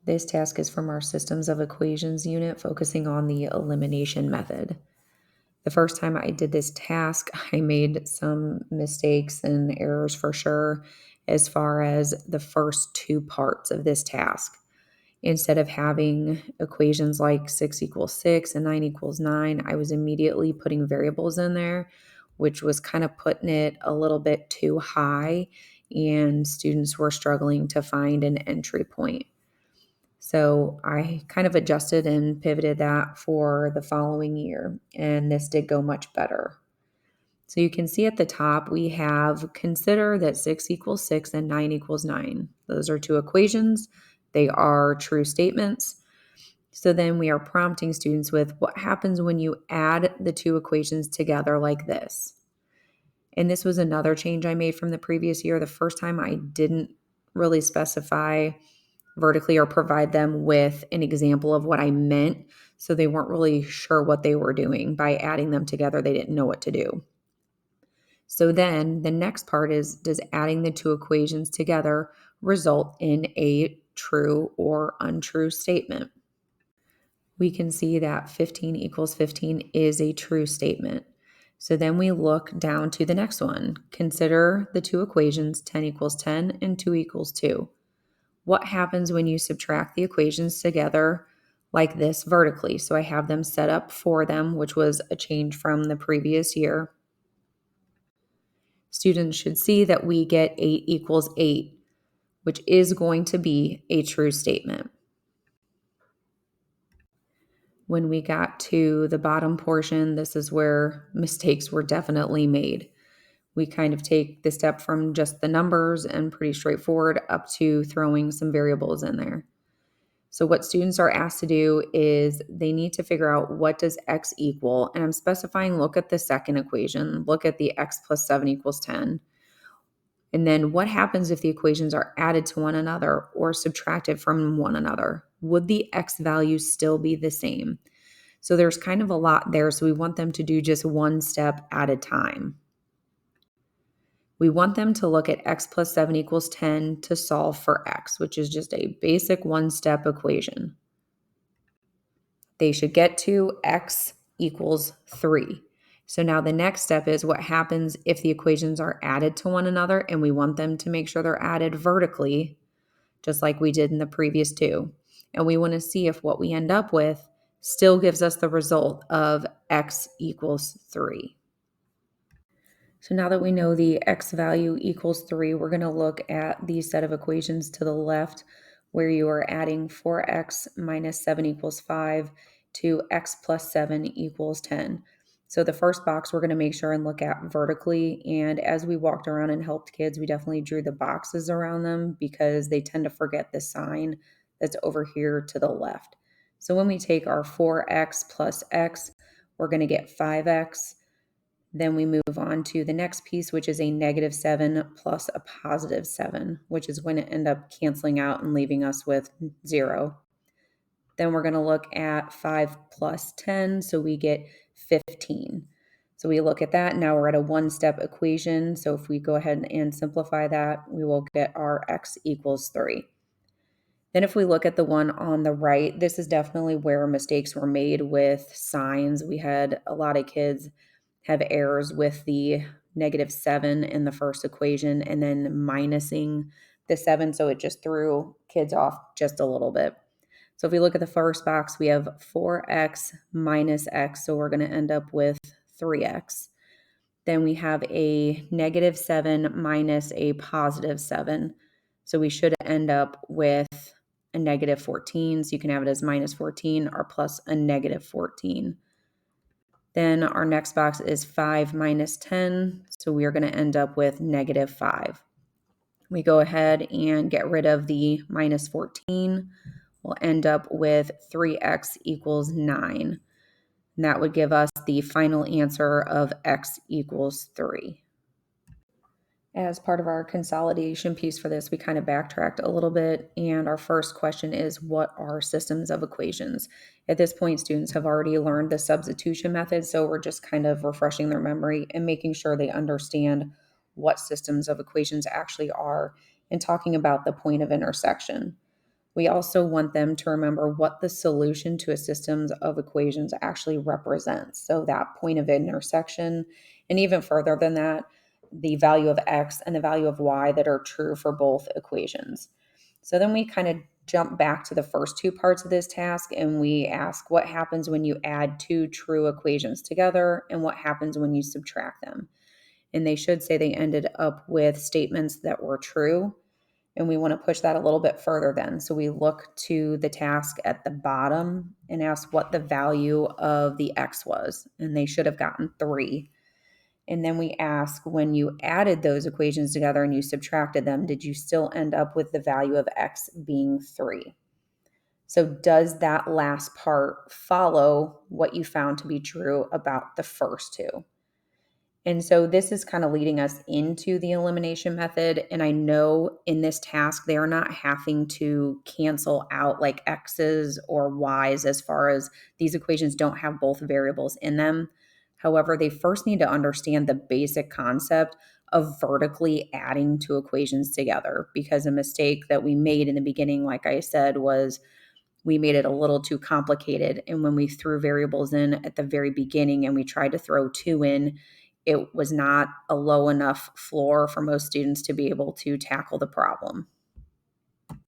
This task is from our Systems of Equations unit, focusing on the elimination method. The first time I did this task, I made some mistakes and errors for sure as far as the first two parts of this task. Instead of having equations like 6 equals 6 and 9 equals 9, I was immediately putting variables in there, which was kind of putting it a little bit too high, and students were struggling to find an entry point. So I kind of adjusted and pivoted that for the following year, and this did go much better. So you can see at the top, we have consider that 6 equals 6 and 9 equals 9. Those are two equations. They are true statements. So then we are prompting students with what happens when you add the two equations together like this. And this was another change I made from the previous year. The first time I didn't really specify vertically or provide them with an example of what I meant. So they weren't really sure what they were doing. By adding them together, they didn't know what to do. So then the next part is, does adding the two equations together result in a true or untrue statement? We can see that 15 equals 15 is a true statement. So then we look down to the next one. Consider the two equations, 10 equals 10 and 2 equals 2. What happens when you subtract the equations together like this vertically? So I have them set up for them, which was a change from the previous year. Students should see that we get 8 equals 8, which is going to be a true statement. When we got to the bottom portion, this is where mistakes were definitely made. We kind of take the step from just the numbers and pretty straightforward up to throwing some variables in there. So what students are asked to do is they need to figure out what does x equal, and I'm specifying look at the second equation, look at the x plus 7 equals 10. And then what happens if the equations are added to one another or subtracted from one another? Would the x values still be the same? So there's kind of a lot there, so we want them to do just one step at a time. We want them to look at x plus 7 equals 10 to solve for x, which is just a basic one-step equation. They should get to x equals 3. So now the next step is what happens if the equations are added to one another, and we want them to make sure they're added vertically, just like we did in the previous two. And we want to see if what we end up with still gives us the result of x equals 3. So now that we know the x value equals 3, we're going to look at the set of equations to the left where you are adding 4x minus 7 equals 5 to x plus 7 equals 10. So the first box we're going to make sure and look at vertically. And as we walked around and helped kids, we definitely drew the boxes around them because they tend to forget the sign that's over here to the left. So when we take our 4x plus x, we're going to get 5x. Then we move on to the next piece, which is a negative 7 plus a positive 7, which is going to end up canceling out and leaving us with 0. Then we're going to look at 5 plus 10, so we get 15. So we look at that. Now we're at a one-step equation. So if we go ahead and simplify that, we will get our x equals 3. Then if we look at the one on the right, this is definitely where mistakes were made with signs. We had a lot of kids have errors with the negative 7 in the first equation and then minusing the 7. So it just threw kids off just a little bit. So if we look at the first box, we have 4x minus x. So we're going to end up with 3x. Then we have a negative 7 minus a positive 7. So we should end up with a negative 14. So you can have it as minus 14 or plus a negative 14. Then our next box is 5 minus 10. So we are going to end up with negative 5. We go ahead and get rid of the minus 14. We'll end up with 3x equals 9. And that would give us the final answer of x equals 3. As part of our consolidation piece for this, we kind of backtracked a little bit. And our first question is, what are systems of equations? At this point, students have already learned the substitution method. So we're just kind of refreshing their memory and making sure they understand what systems of equations actually are and talking about the point of intersection. We also want them to remember what the solution to a system of equations actually represents. So that point of intersection, and even further than that, the value of x and the value of y that are true for both equations. So then we kind of jump back to the first two parts of this task and we ask what happens when you add two true equations together and what happens when you subtract them. And they should say they ended up with statements that were true. And we want to push that a little bit further then. So we look to the task at the bottom and ask what the value of the x was. And they should have gotten 3. And then we ask, when you added those equations together and you subtracted them, did you still end up with the value of x being 3? So does that last part follow what you found to be true about the first two? And so this is kind of leading us into the elimination method. And I know in this task, they are not having to cancel out like X's or Y's as far as these equations don't have both variables in them. However, they first need to understand the basic concept of vertically adding two equations together, because a mistake that we made in the beginning, like I said, was we made it a little too complicated. And when we threw variables in at the very beginning and we tried to throw 2 in, it was not a low enough floor for most students to be able to tackle the problem.